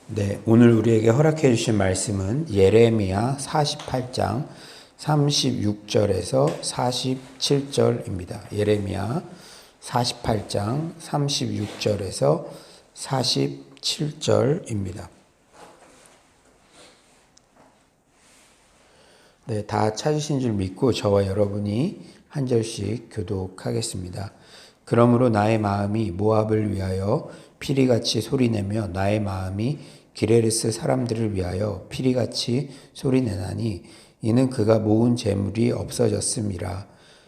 네, 오늘 우리에게 허락해 주신 말씀은 예레미야 48장 36절에서 47절입니다. 예레미야 48장 36절에서 47절입니다. 네, 다 찾으신 줄 믿고 저와 여러분이 한 절씩 교독하겠습니다. 그러므로 나의 마음이 모압을 위하여 피리같이 소리내며 나의 마음이 기레르스 사람들을 위하여 피리같이 소리내나니 이는 그가 모은 재물이 없어졌음이라.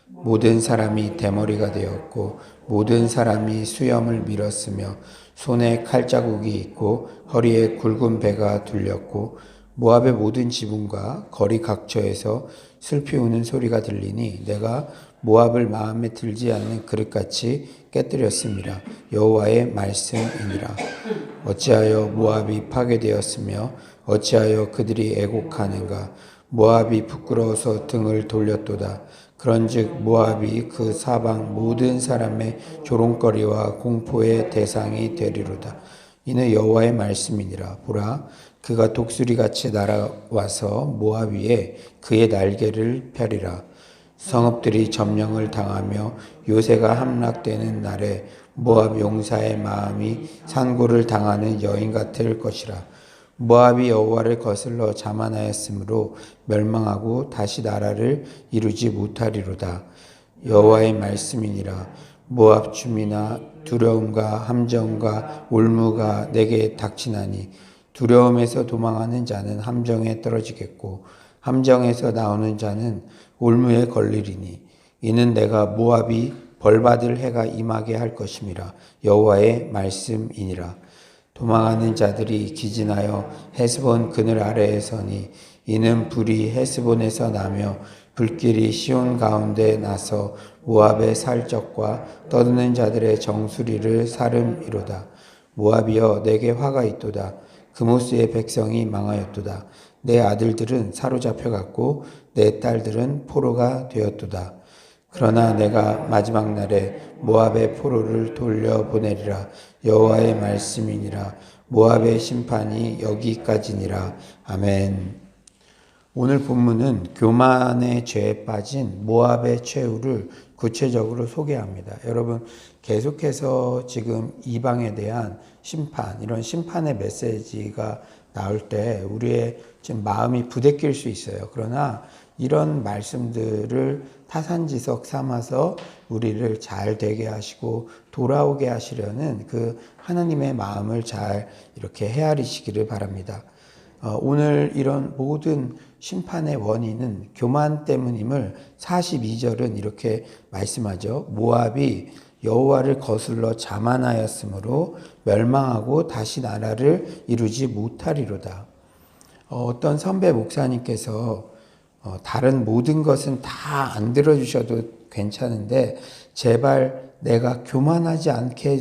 모든 사람이 대머리가 되었고 모든 사람이 수염을 밀었으며 손에 칼자국이 있고 허리에 굵은 배가 둘렸고 모압의 모든 지붕과 거리 각처에서 슬피 우는 소리가 들리니 내가 모압을 마음에 들지 않는 그릇같이 깨뜨렸음이라. 여호와의 말씀이니라. 어찌하여 모압이 파괴되었으며 어찌하여 그들이 애곡하는가. 모압이 부끄러워서 등을 돌렸도다. 그런즉 모압이 그 사방 모든 사람의 조롱거리와 공포의 대상이 되리로다. 이는 여호와의 말씀이니라. 보라, 그가 독수리같이 날아와서 모압 위에 그의 날개를 펴리라. 성읍들이 점령을 당하며 요새가 함락되는 날에 모압 용사의 마음이 산고를 당하는 여인 같을 것이라. 모압이 여호와를 거슬러 자만하였으므로 멸망하고 다시 나라를 이루지 못하리로다. 여호와의 말씀이니라. 모압 주민아, 두려움과 함정과 올무가 내게 닥치나니 두려움에서 도망하는 자는 함정에 떨어지겠고 함정에서 나오는 자는 올무에 걸리리니 이는 내가 모압이 벌받을 해가 임하게 할 것임이라. 여호와의 말씀이니라. 도망하는 자들이 기진하여 헤스본 그늘 아래에 서니 이는 불이 헤스본에서 나며 불길이 시온 가운데 나서 모압의 살적과 떠드는 자들의 정수리를 사름이로다. 모압이여, 내게 화가 있도다. 그모스의 백성이 망하였도다. 내 아들들은 사로잡혀갔고 내 딸들은 포로가 되었도다. 그러나 내가 마지막 날에 모압의 포로를 돌려보내리라. 여호와의 말씀이니라. 모압의 심판이 여기까지니라. 아멘. 오늘 본문은 교만의 죄에 빠진 모압의 최후를 구체적으로 소개합니다. 여러분, 계속해서 지금 이방에 대한 심판, 이런 심판의 메시지가 나올 때 우리의 지금 마음이 부대낄 수 있어요. 그러나 이런 말씀들을 타산지석 삼아서 우리를 잘 되게 하시고 돌아오게 하시려는 그 하나님의 마음을 잘 이렇게 헤아리시기를 바랍니다. 오늘 이런 모든 심판의 원인은 교만 때문임을 42절은 이렇게 말씀하죠. 모압이 여호와를 거슬러 자만하였으므로 멸망하고 다시 나라를 이루지 못하리로다. 어떤 선배 목사님께서 다른 모든 것은 다 안 들어주셔도 괜찮은데 제발 내가 교만하지 않게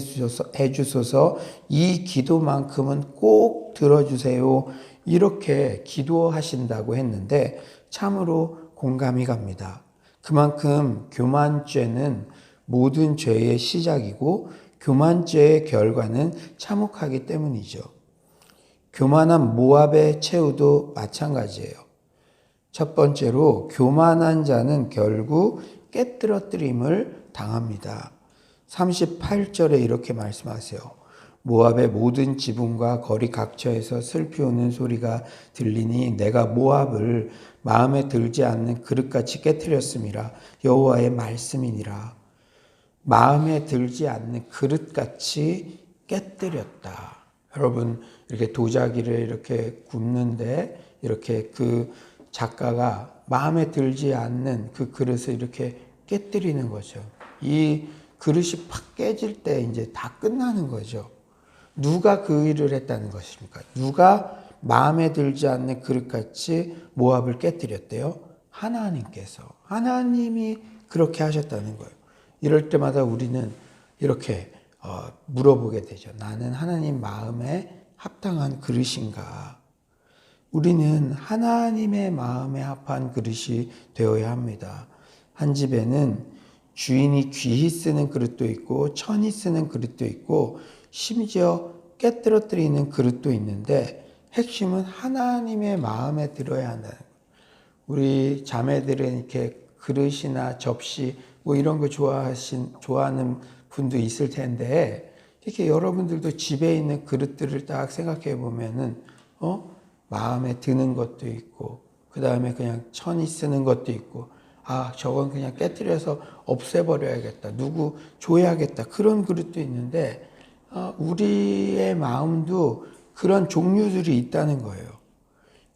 해주소서, 이 기도만큼은 꼭 들어주세요, 이렇게 기도하신다고 했는데 참으로 공감이 갑니다. 그만큼 교만죄는 모든 죄의 시작이고 교만죄의 결과는 참혹하기 때문이죠. 교만한 모압의 최후도 마찬가지예요. 첫 번째로 교만한 자는 결국 깨뜨려뜨림을 당합니다. 38절에 이렇게 말씀하세요. 모압의 모든 지붕과 거리 각처에서 슬피 우는 소리가 들리니 내가 모압을 마음에 들지 않는 그릇같이 깨뜨렸음이라. 여호와의 말씀이니라. 마음에 들지 않는 그릇같이 깨뜨렸다. 여러분, 이렇게 도자기를 이렇게 굽는데 이렇게 그 작가가 마음에 들지 않는 그 그릇을 이렇게 깨뜨리는 거죠. 이 그릇이 팍 깨질 때 이제 다 끝나는 거죠. 누가 그 일을 했다는 것입니까? 누가 마음에 들지 않는 그릇같이 모압을 깨뜨렸대요? 하나님께서. 하나님이 그렇게 하셨다는 거예요. 이럴 때마다 우리는 이렇게 물어보게 되죠. 나는 하나님 마음에 합당한 그릇인가? 우리는 하나님의 마음에 합한 그릇이 되어야 합니다. 한 집에는 주인이 귀히 쓰는 그릇도 있고 천히 쓰는 그릇도 있고 심지어 깨뜨려뜨리는 그릇도 있는데 핵심은 하나님의 마음에 들어야 한다는 거예요. 우리 자매들은 이렇게 그릇이나 접시 뭐 이런 거 좋아하는 분도 있을 텐데 이렇게 여러분들도 집에 있는 그릇들을 딱 생각해 보면은 마음에 드는 것도 있고 그 다음에 그냥 천히 쓰는 것도 있고 저건 그냥 깨뜨려서 없애버려야겠다. 누구 줘야겠다. 그런 그릇도 있는데 우리의 마음도 그런 종류들이 있다는 거예요.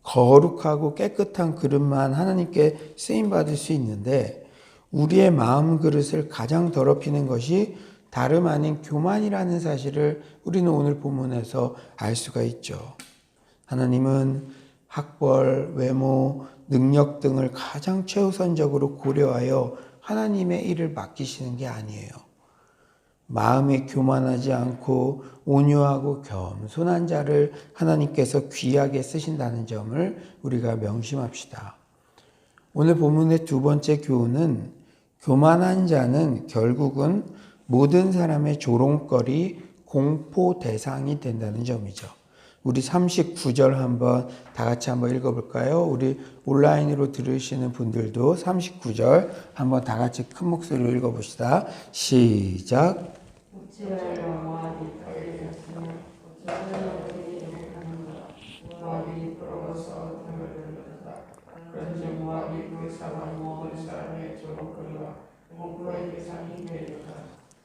거룩하고 깨끗한 그릇만 하나님께 쓰임받을 수 있는데 우리의 마음 그릇을 가장 더럽히는 것이 다름 아닌 교만이라는 사실을 우리는 오늘 본문에서 알 수가 있죠. 하나님은 학벌, 외모, 능력 등을 가장 최우선적으로 고려하여 하나님의 일을 맡기시는 게 아니에요. 마음이 교만하지 않고 온유하고 겸손한 자를 하나님께서 귀하게 쓰신다는 점을 우리가 명심합시다. 오늘 본문의 두 번째 교훈은 교만한 자는 결국은 모든 사람의 조롱거리, 공포 대상이 된다는 점이죠. 우리 39절 다 같이 한번 읽어볼까요? 우리 온라인으로 들으시는 분들도 39절 한번 다 같이 큰 목소리로 읽어봅시다. 시작.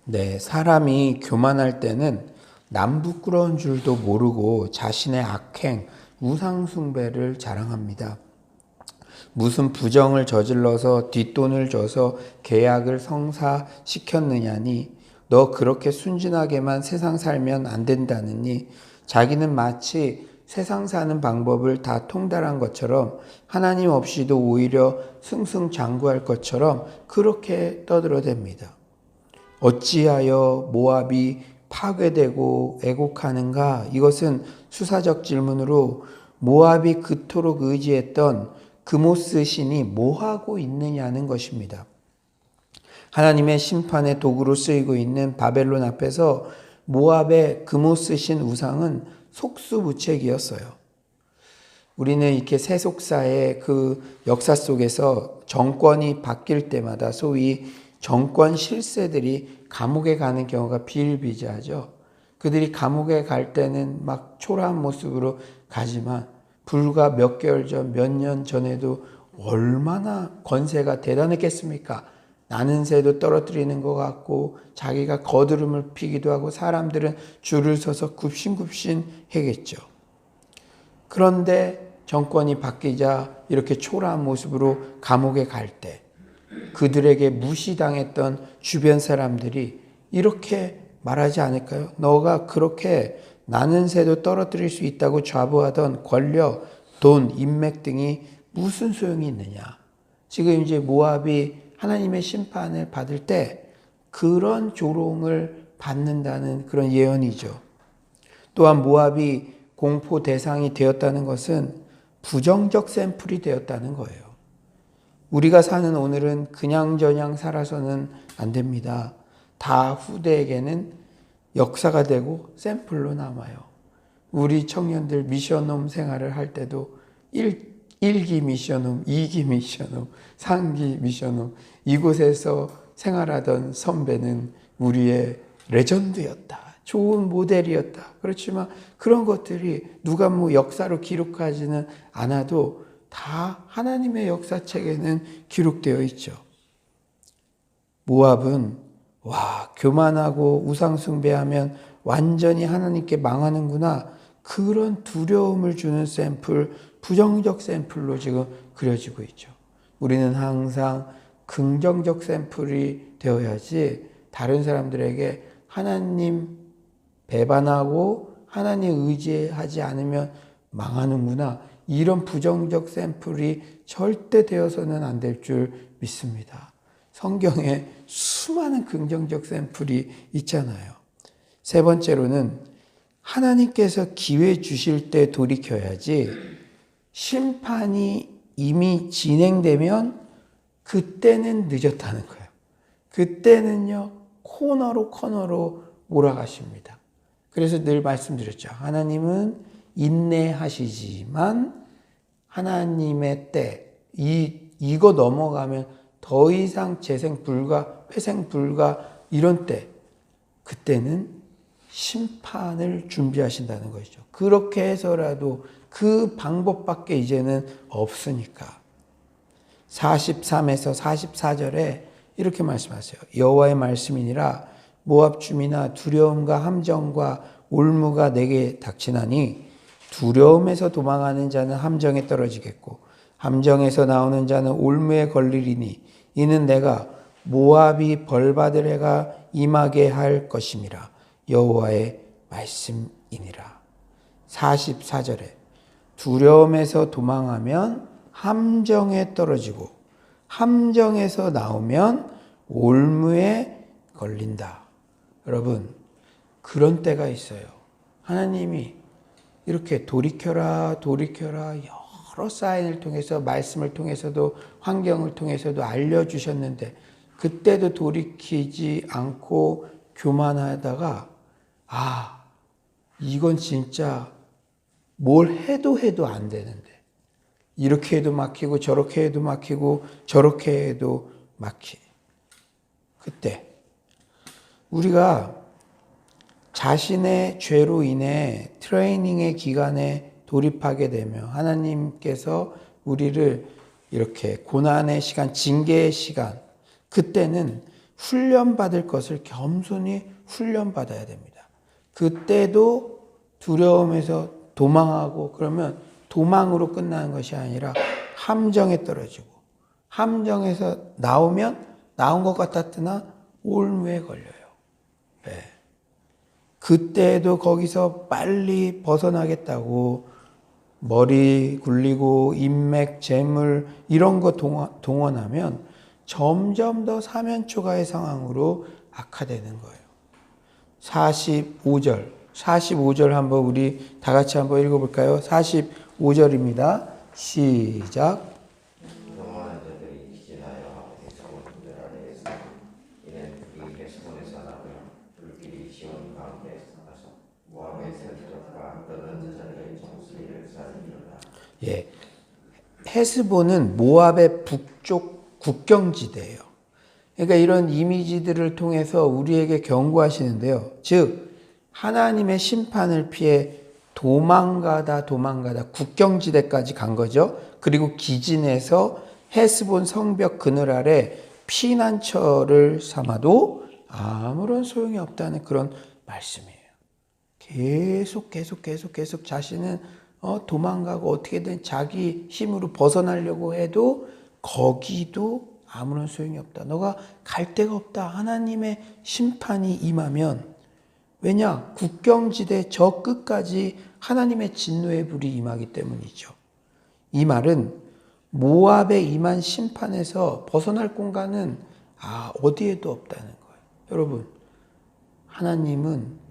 네, 사람이 교만할 때는 남 부끄러운 줄도 모르고 자신의 악행, 우상숭배를 자랑합니다. 무슨 부정을 저질러서 뒷돈을 줘서 계약을 성사시켰느냐니, 너 그렇게 순진하게만 세상 살면 안 된다느니, 자기는 마치 세상 사는 방법을 다 통달한 것처럼 하나님 없이도 오히려 승승장구할 것처럼 그렇게 떠들어댑니다. 어찌하여 모압이 파괴되고 애곡하는가? 이것은 수사적 질문으로 모압이 그토록 의지했던 그모스 신이 뭐하고 있느냐는 것입니다. 하나님의 심판의 도구로 쓰이고 있는 바벨론 앞에서 모압의 그모스 신 우상은 속수무책이었어요. 우리는 이렇게 세속사의 그 역사 속에서 정권이 바뀔 때마다 소위 정권 실세들이 감옥에 가는 경우가 비일비재하죠. 그들이 감옥에 갈 때는 막 초라한 모습으로 가지만 불과 몇 개월 전, 몇 년 전에도 얼마나 권세가 대단했겠습니까? 나는 새도 떨어뜨리는 것 같고 자기가 거드름을 피기도 하고 사람들은 줄을 서서 굽신굽신 해겠죠. 그런데 정권이 바뀌자 이렇게 초라한 모습으로 감옥에 갈 때 그들에게 무시당했던 주변 사람들이 이렇게 말하지 않을까요? 너가 그렇게 나는 새도 떨어뜨릴 수 있다고 자부하던 권력, 돈, 인맥 등이 무슨 소용이 있느냐. 지금 이제 모압이 하나님의 심판을 받을 때 그런 조롱을 받는다는 그런 예언이죠. 또한 모압이 공포 대상이 되었다는 것은 부정적 샘플이 되었다는 거예요. 우리가 사는 오늘은 그냥저냥 살아서는 안 됩니다. 다 후대에게는 역사가 되고 샘플로 남아요. 우리 청년들 미션홈 생활을 할 때도 1기 미션홈, 2기 미션홈, 3기 미션홈, 이곳에서 생활하던 선배는 우리의 레전드였다. 좋은 모델이었다. 그렇지만 그런 것들이 누가 역사로 기록하지는 않아도 다 하나님의 역사책에는 기록되어 있죠. 모압은 교만하고 우상숭배하면 완전히 하나님께 망하는구나. 그런 두려움을 주는 샘플, 부정적 샘플로 지금 그려지고 있죠. 우리는 항상 긍정적 샘플이 되어야지 다른 사람들에게 하나님 배반하고 하나님 의지하지 않으면 망하는구나. 이런 부정적 샘플이 절대 되어서는 안 될 줄 믿습니다. 성경에 수많은 긍정적 샘플이 있잖아요. 세 번째로는 하나님께서 기회 주실 때 돌이켜야지 심판이 이미 진행되면 그때는 늦었다는 거예요. 그때는요 코너로 몰아가십니다. 그래서 늘 말씀드렸죠. 하나님은 인내하시지만 하나님의 때, 이거 넘어가면 더 이상 재생 불가, 회생 불가 이런 때, 그때는 심판을 준비하신다는 것이죠. 그렇게 해서라도 그 방법밖에 이제는 없으니까. 43에서 44절에 이렇게 말씀하세요. 여호와의 말씀이니라 모압 주민아 두려움과 함정과 올무가 내게 닥치나니 두려움에서 도망하는 자는 함정에 떨어지겠고 함정에서 나오는 자는 올무에 걸리리니 이는 내가 모압이 벌받을 해가 임하게 할 것임이라 여호와의 말씀이니라. 44절에 두려움에서 도망하면 함정에 떨어지고 함정에서 나오면 올무에 걸린다. 여러분, 그런 때가 있어요. 하나님이 이렇게 돌이켜라 여러 사인을 통해서 말씀을 통해서도 환경을 통해서도 알려주셨는데 그때도 돌이키지 않고 교만하다가 이건 진짜 뭘 해도 안 되는데 이렇게 해도 막히고 저렇게 해도 막히고 저렇게 해도 막히. 그때 우리가 자신의 죄로 인해 트레이닝의 기간에 돌입하게 되면 하나님께서 우리를 이렇게 고난의 시간, 징계의 시간, 그때는 훈련받을 것을 겸손히 훈련받아야 됩니다. 그때도 두려움에서 도망하고 그러면 도망으로 끝나는 것이 아니라 함정에 떨어지고 함정에서 나오면 나온 것 같았으나 올무에 걸려요. 네. 그때도 거기서 빨리 벗어나겠다고 머리 굴리고 인맥, 재물 이런 거 동원하면 점점 더 사면초가의 상황으로 악화되는 거예요. 45절 한번 우리 다 같이 한번 읽어볼까요? 45절입니다. 시작. 예, 헤스본은 모압의 북쪽 국경지대예요. 그러니까 이런 이미지들을 통해서 우리에게 경고하시는데요. 즉 하나님의 심판을 피해 도망가다 국경지대까지 간 거죠. 그리고 기진에서 헤스본 성벽 그늘 아래 피난처를 삼아도 아무런 소용이 없다는 그런 말씀이에요. 계속 자신은 도망가고 어떻게든 자기 힘으로 벗어나려고 해도 거기도 아무런 소용이 없다. 너가 갈 데가 없다. 하나님의 심판이 임하면, 왜냐? 국경지대 저 끝까지 하나님의 진노의 불이 임하기 때문이죠. 이 말은 모압에 임한 심판에서 벗어날 공간은 어디에도 없다는 거예요. 여러분, 하나님은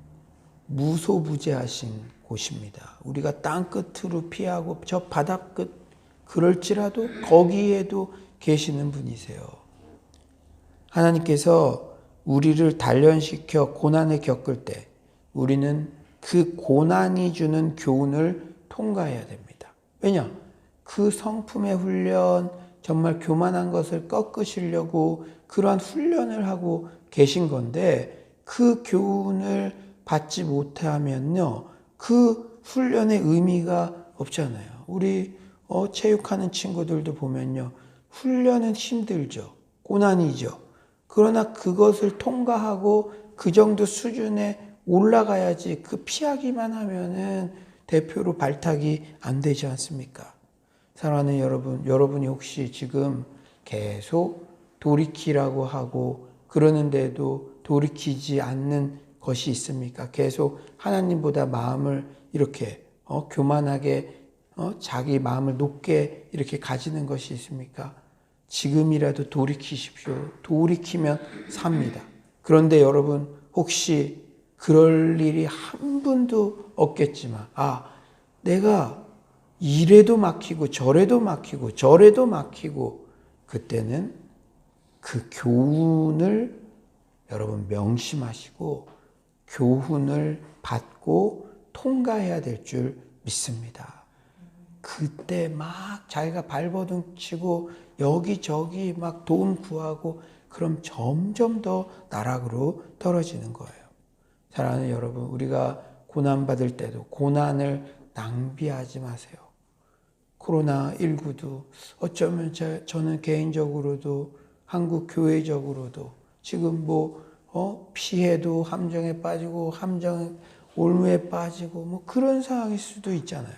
무소부재하신 곳입니다. 우리가 땅 끝으로 피하고 저 바닷끝 그럴지라도 거기에도 계시는 분이세요. 하나님께서 우리를 단련시켜 고난을 겪을 때 우리는 그 고난이 주는 교훈을 통과해야 됩니다. 왜냐? 그 성품의 훈련, 정말 교만한 것을 꺾으시려고 그러한 훈련을 하고 계신 건데 그 교훈을 받지 못하면요, 그 훈련의 의미가 없잖아요. 우리 체육하는 친구들도 보면요, 훈련은 힘들죠. 고난이죠. 그러나 그것을 통과하고 그 정도 수준에 올라가야지 그 피하기만 하면은 대표로 발탁이 안 되지 않습니까? 사랑하는 여러분, 여러분이 혹시 지금 계속 돌이키라고 하고 그러는데도 돌이키지 않는 것이 있습니까? 계속 하나님보다 마음을 이렇게 교만하게 자기 마음을 높게 이렇게 가지는 것이 있습니까? 지금이라도 돌이키십시오. 돌이키면 삽니다. 그런데 여러분 혹시 그럴 일이 한 분도 없겠지만 내가 이래도 막히고 저래도 막히고 그때는 그 교훈을 여러분 명심하시고 교훈을 받고 통과해야 될 줄 믿습니다. 그때 막 자기가 발버둥 치고 여기저기 막 도움 구하고 그럼 점점 더 나락으로 떨어지는 거예요. 사랑하는 여러분, 우리가 고난받을 때도 고난을 낭비하지 마세요. 코로나19도 어쩌면 저는 개인적으로도 한국 교회적으로도 지금 피해도 함정에 빠지고 함정 올무에 빠지고 그런 상황일 수도 있잖아요.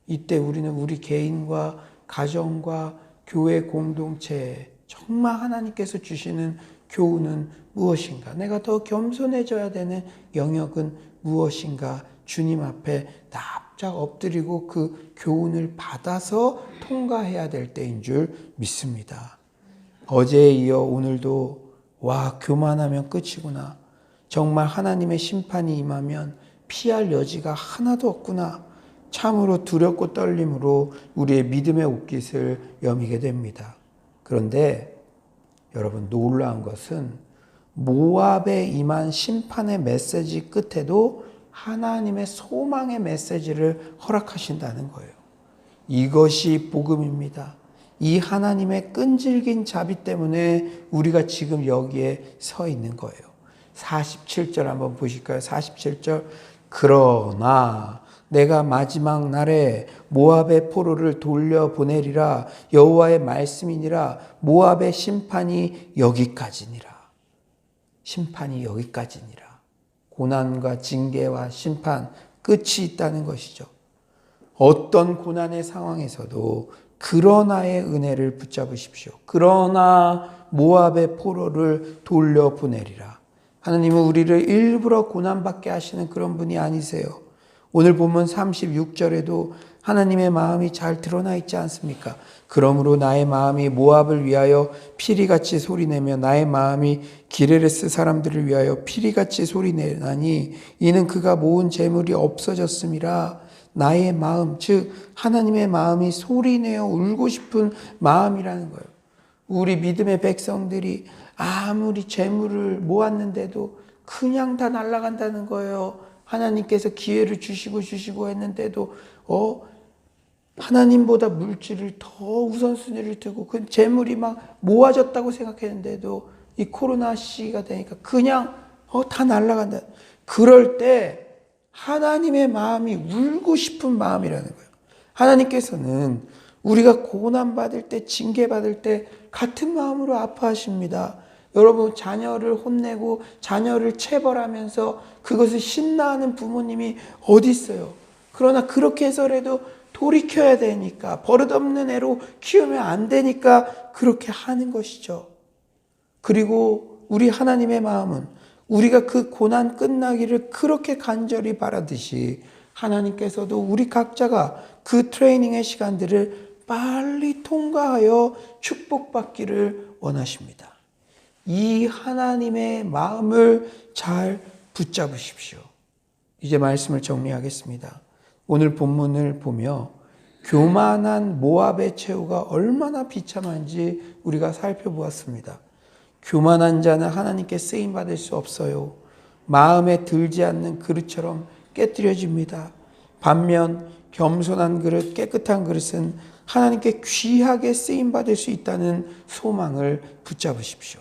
이때 우리는 우리 개인과 가정과 교회 공동체에 정말 하나님께서 주시는 교훈은 무엇인가? 내가 더 겸손해져야 되는 영역은 무엇인가? 주님 앞에 납작 엎드리고 그 교훈을 받아서 통과해야 될 때인 줄 믿습니다. 어제에 이어 오늘도 교만하면 끝이구나. 정말 하나님의 심판이 임하면 피할 여지가 하나도 없구나. 참으로 두렵고 떨림으로 우리의 믿음의 옷깃을 여미게 됩니다. 그런데 여러분, 놀라운 것은 모압에 임한 심판의 메시지 끝에도 하나님의 소망의 메시지를 허락하신다는 거예요. 이것이 복음입니다. 이 하나님의 끈질긴 자비 때문에 우리가 지금 여기에 서 있는 거예요. 47절 한번 보실까요? 47절. 그러나 내가 마지막 날에 모압의 포로를 돌려보내리라. 여호와의 말씀이니라. 모압의 심판이 여기까지니라. 심판이 여기까지니라. 고난과 징계와 심판, 끝이 있다는 것이죠. 어떤 고난의 상황에서도 그러나의 은혜를 붙잡으십시오. 그러나 모압의 포로를 돌려보내리라. 하나님은 우리를 일부러 고난받게 하시는 그런 분이 아니세요. 오늘 본문 36절에도 하나님의 마음이 잘 드러나 있지 않습니까? 그러므로 나의 마음이 모압을 위하여 피리같이 소리내며 나의 마음이 기레레스 사람들을 위하여 피리같이 소리내나니 이는 그가 모은 재물이 없어졌음이라. 나의 마음, 즉 하나님의 마음이 소리내어 울고 싶은 마음이라는 거예요. 우리 믿음의 백성들이 아무리 재물을 모았는데도 그냥 다 날아간다는 거예요. 하나님께서 기회를 주시고 했는데도 하나님보다 물질을 더 우선순위를 두고 그 재물이 막 모아졌다고 생각했는데도 이 코로나 시기가 되니까 그냥 다 날아간다. 그럴 때 하나님의 마음이 울고 싶은 마음이라는 거예요. 하나님께서는 우리가 고난받을 때, 징계받을 때 같은 마음으로 아파하십니다. 여러분, 자녀를 혼내고 자녀를 체벌하면서 그것을 신나하는 부모님이 어디 있어요? 그러나 그렇게 해서라도 돌이켜야 되니까, 버릇없는 애로 키우면 안 되니까 그렇게 하는 것이죠. 그리고 우리 하나님의 마음은 우리가 그 고난 끝나기를 그렇게 간절히 바라듯이 하나님께서도 우리 각자가 그 트레이닝의 시간들을 빨리 통과하여 축복받기를 원하십니다. 이 하나님의 마음을 잘 붙잡으십시오. 이제 말씀을 정리하겠습니다. 오늘 본문을 보며 교만한 모압의 최후가 얼마나 비참한지 우리가 살펴보았습니다. 교만한 자는 하나님께 쓰임받을 수 없어요. 마음에 들지 않는 그릇처럼 깨뜨려집니다. 반면 겸손한 그릇, 깨끗한 그릇은 하나님께 귀하게 쓰임받을 수 있다는 소망을 붙잡으십시오.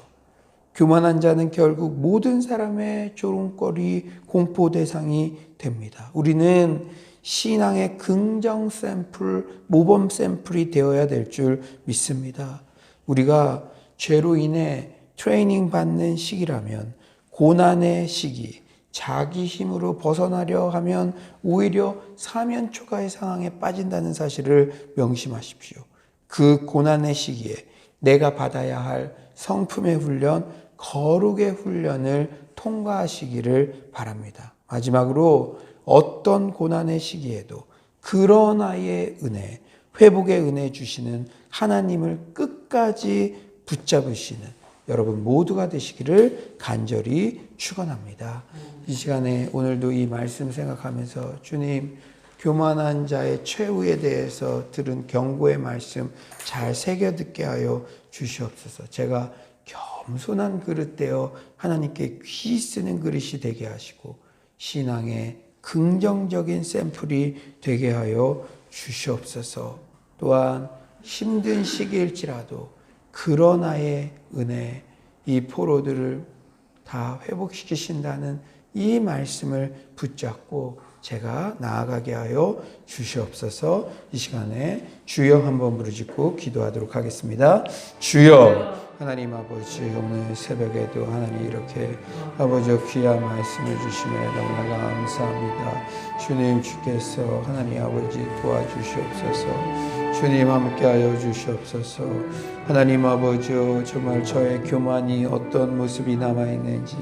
교만한 자는 결국 모든 사람의 조롱거리, 공포 대상이 됩니다. 우리는 신앙의 긍정 샘플, 모범 샘플이 되어야 될 줄 믿습니다. 우리가 죄로 인해 트레이닝 받는 시기라면 고난의 시기, 자기 힘으로 벗어나려 하면 오히려 사면 초가의 상황에 빠진다는 사실을 명심하십시오. 그 고난의 시기에 내가 받아야 할 성품의 훈련, 거룩의 훈련을 통과하시기를 바랍니다. 마지막으로 어떤 고난의 시기에도 그러나의 은혜, 회복의 은혜 주시는 하나님을 끝까지 붙잡으시는 여러분 모두가 되시기를 간절히 축원합니다. 이 시간에 오늘도 이 말씀 생각하면서 주님, 교만한 자의 최후에 대해서 들은 경고의 말씀 잘 새겨 듣게 하여 주시옵소서. 제가 겸손한 그릇 되어 하나님께 귀 쓰는 그릇이 되게 하시고 신앙의 긍정적인 샘플이 되게 하여 주시옵소서. 또한 힘든 시기일지라도 그러나의 은혜, 이 포로들을 다 회복시키신다는 이 말씀을 붙잡고 제가 나아가게 하여 주시옵소서. 이 시간에 주여 한번 부르짖고 기도하도록 하겠습니다. 주여, 하나님 아버지, 오늘 새벽에도 하나님 이렇게 아버지 귀한 말씀을 주시며 너무나 감사합니다. 주님, 주께서 하나님 아버지 도와주시옵소서. 주님 함께하여 주시옵소서. 하나님 아버지, 정말 저의 교만이 어떤 모습이 남아있는지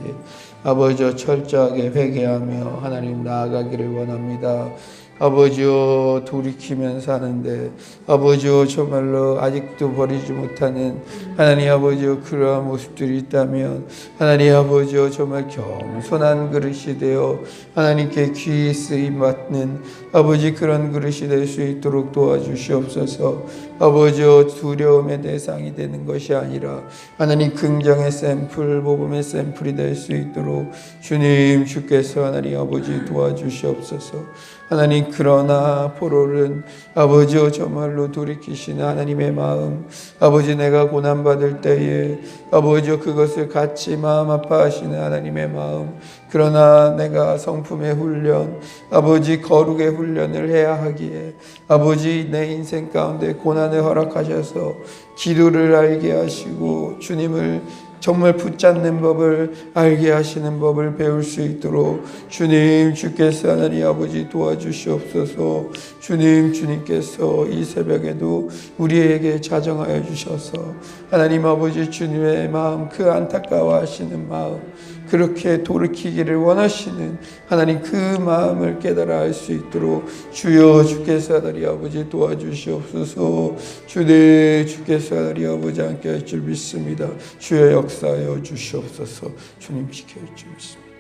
아버지 철저하게 회개하며 하나님 나아가기를 원합니다. 아버지여, 돌이키면 사는데 아버지여, 정말로 아직도 버리지 못하는 하나님 아버지여 그러한 모습들이 있다면 하나님 아버지여, 정말 겸손한 그릇이 되어 하나님께 귀히 쓰임 받는 아버지 그런 그릇이 될 수 있도록 도와주시옵소서. 아버지여, 두려움의 대상이 되는 것이 아니라 하나님 긍정의 샘플, 모범의 샘플이 될 수 있도록 주님, 주께서 하나님 아버지 도와주시옵소서. 하나님, 그러나 포로는 아버지여 정말로 돌이키시는 하나님의 마음, 아버지 내가 고난받을 때에 아버지여 그것을 같이 마음 아파하시는 하나님의 마음, 그러나 내가 성품의 훈련, 아버지 거룩의 훈련을 해야 하기에 아버지 내 인생 가운데 고난을 허락하셔서 기도를 알게 하시고 주님을 정말 붙잡는 법을 알게 하시는 법을 배울 수 있도록 주님, 주께서 하나님 아버지 도와주시옵소서. 주님, 주님께서 이 새벽에도 우리에게 자정하여 주셔서 하나님 아버지 주님의 마음, 그 안타까워하시는 마음, 그렇게 돌이키기를 원하시는 하나님 그 마음을 깨달아 알 수 있도록 주여, 주께서 하나님 아버지 도와주시옵소서. 주님, 주께서 하나님 아버지 함께 할 줄 믿습니다. 주여 역사하여 주시옵소서. 주님 지켜줄 줄 믿습니다.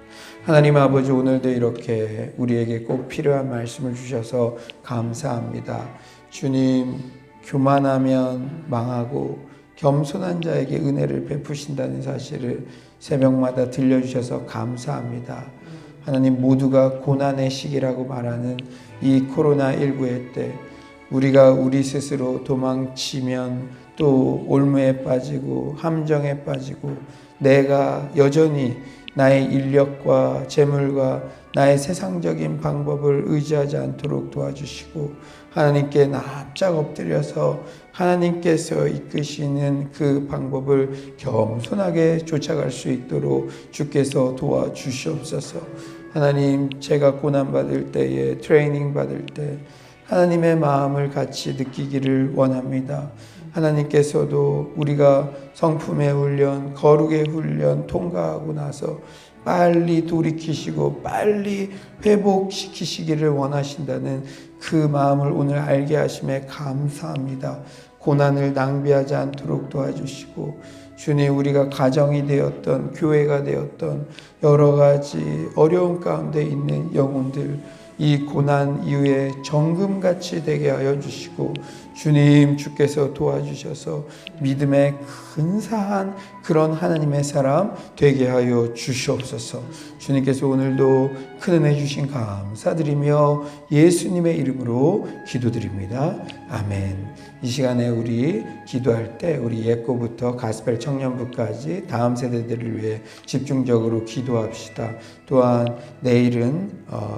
하나님 아버지, 오늘도 이렇게 우리에게 꼭 필요한 말씀을 주셔서 감사합니다. 주님, 교만하면 망하고 겸손한 자에게 은혜를 베푸신다는 사실을 새벽마다 들려주셔서 감사합니다. 하나님, 모두가 고난의 시기라고 말하는 이 코로나19의 때 우리가 우리 스스로 도망치면 또 올무에 빠지고 함정에 빠지고 내가 여전히 나의 인력과 재물과 나의 세상적인 방법을 의지하지 않도록 도와주시고 하나님께 납작 엎드려서 하나님께서 이끄시는 그 방법을 겸손하게 쫓아갈 수 있도록 주께서 도와주시옵소서. 하나님, 제가 고난받을 때에, 트레이닝 받을 때 하나님의 마음을 같이 느끼기를 원합니다. 하나님께서도 우리가 성품의 훈련, 거룩의 훈련 통과하고 나서 빨리 돌이키시고 빨리 회복시키시기를 원하신다는 그 마음을 오늘 알게 하심에 감사합니다. 고난을 낭비하지 않도록 도와주시고 주님, 우리가 가정이 되었던 교회가 되었던 여러 가지 어려움 가운데 있는 영혼들, 이 고난 이후에 정금같이 되게 하여 주시고 주님, 주께서 도와주셔서 믿음의 근사한 그런 하나님의 사람 되게 하여 주시옵소서. 주님께서 오늘도 큰 은혜 주신 감사드리며 예수님의 이름으로 기도드립니다. 아멘. 이 시간에 우리 기도할 때 우리 예고부터 가스펠 청년부까지 다음 세대들을 위해 집중적으로 기도합시다. 또한 내일은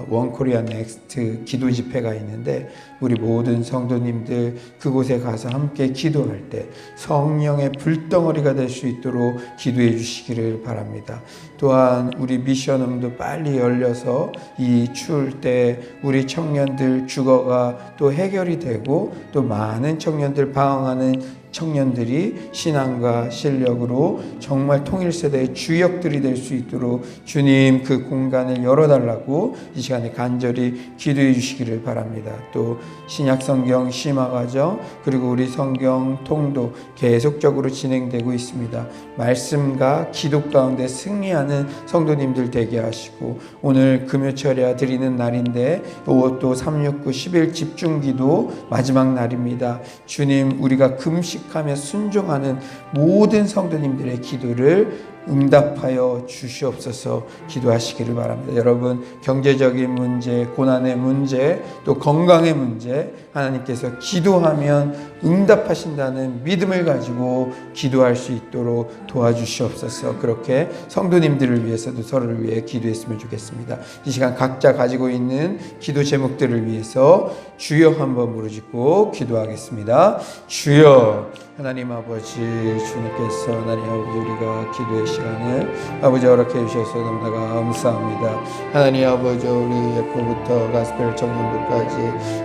원코리아 넥스트 기도 집회가 있는데 우리 모든 성도님들 그곳에 가서 함께 기도할 때 성령의 불덩어리가 될 수 있도록 기도해 주시기를 바랍니다. 또한 우리 미션홈도 빨리 열려서 이 추울 때 우리 청년들 주거가 또 해결이 되고 또 많은 청년들 방황하는 청년들이 신앙과 실력으로 정말 통일세대의 주역들이 될 수 있도록 주님 그 공간을 열어달라고 이 시간에 간절히 기도해 주시기를 바랍니다. 또 신약성경 심화과정 그리고 우리 성경 통도 계속적으로 진행되고 있습니다. 말씀과 기도 가운데 승리하는 성도님들 되게 하시고 오늘 금요철야 드리는 날인데 또 369 10일 집중기도 마지막 날입니다. 주님, 우리가 금식하며 순종하는 모든 성도님들의 기도를 응답하여 주시옵소서 기도하시기를 바랍니다. 여러분 경제적인 문제, 고난의 문제, 또 건강의 문제 하나님께서 기도하면 응답하신다는 믿음을 가지고 기도할 수 있도록 도와주시옵소서. 그렇게 성도님들을 위해서도 서로를 위해 기도했으면 좋겠습니다. 이 시간 각자 가지고 있는 기도 제목들을 위해서 주여 한번 부르짖고 기도하겠습니다. 주여 하나님 아버지, 주님께서 하나님 아버지 우리가 기도의 시간을 아버지 허락해 주셔서 너무나 감사합니다. 하나님 아버지 우리 예포부터 가스펠 청년부까지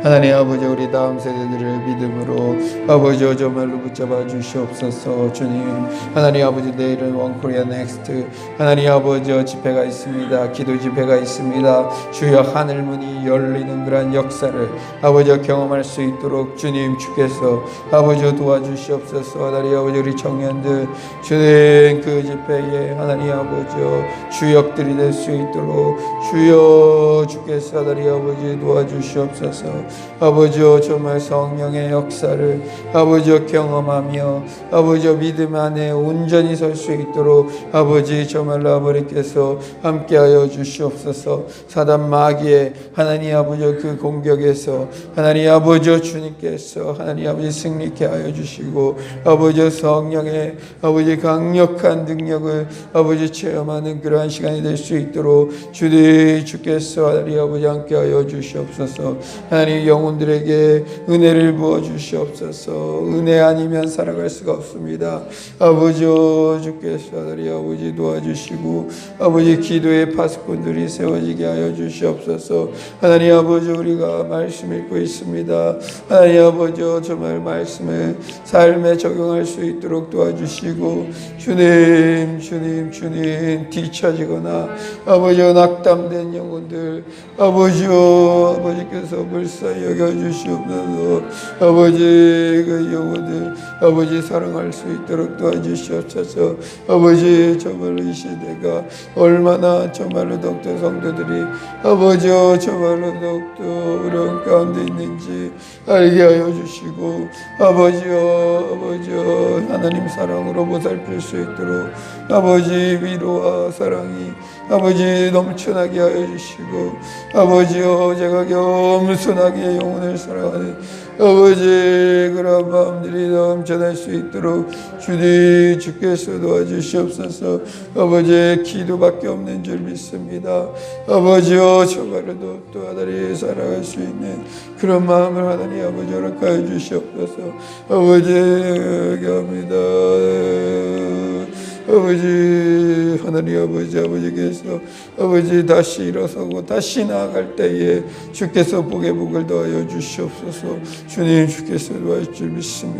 하나님 아버지 우리 다음 세대들을 믿음으로 아버지 정말로 붙잡아 주시옵소서. 주님 하나님 아버지 내일은 원코리아 넥스트 하나님 아버지 집회가 있습니다. 기도 집회가 있습니다. 주여 하늘문이 열리는 그러한 역사를 아버지 경험할 수 있도록 주님 주께서 아버지 도와주시옵소서. 하나님 아버지 우리 청년들 주님 그 집회에 하나님 아버지 주역들이 될 수 있도록 주여 주께서 하나님 아버지 도와주시옵소서. 아버지 정말 성령의 역사를 아버지 경험하며 아버지 믿음 안에 온전히 설 수 있도록 아버지 정말로 아버지께서 함께하여 주시옵소서. 사단 마귀의 하나님 아버지 그 공격에서 하나님 아버지 주님께서 하나님 아버지 승리케 하여 주시고 아버지 성령의 아버지 강력한 능력을 아버지 체험하는 그러한 시간이 될 수 있도록 주께서 하나님 아버지 함께하여 주시옵소서. 하나님 영혼들에게 은혜를 부어 주시옵소서. 은혜 아니면 살아갈 수가 없습니다. 아버지 주께서 하나님 아버지 도와주시고 아버지 기도의 파수꾼들이 세워지게 하여 주시옵소서. 하나님 아버지 우리가 말씀 읽고 있습니다. 하나님 아버지 정말 말씀을 삶에 적용할 수 있도록 도와주시고 주님 뒤처지거나 아버지 낙담된 영혼들 아버지께서 불쌍히 여겨주시옵소서. 아버지 그 영혼들 아버지 사랑할 수 있도록 도와주시옵소서. 아버지 정말로 이 시대가 얼마나 정말로 더욱더 성도들이 아버지 정말로 더욱더 어려운 가운데 있는지 알게 하여 주시고 아버지 하나님 사랑으로 보살필 수 있도록 아버지 위로와 사랑이 아버지 넘쳐나게 하여 주시고 아버지여 제가 겸손하게 영혼을 사랑하는 아버지 그런 마음들이 넘쳐날 수 있도록 주께서 도와주시옵소서. 아버지 기도밖에 없는 줄 믿습니다. 아버지여 정말로 또 하나님 살아갈 수 있는 그런 마음을 하나님 아버지 허락하여 주시옵소서. 아버지 기도합니다. 아버지 하나님 아버지께서 아버지 다시 일어서고 다시 나아갈 때에 주께서 복에 복을 더하여 주시옵소서. 주님 주께서 도와줄 줄 믿습니다.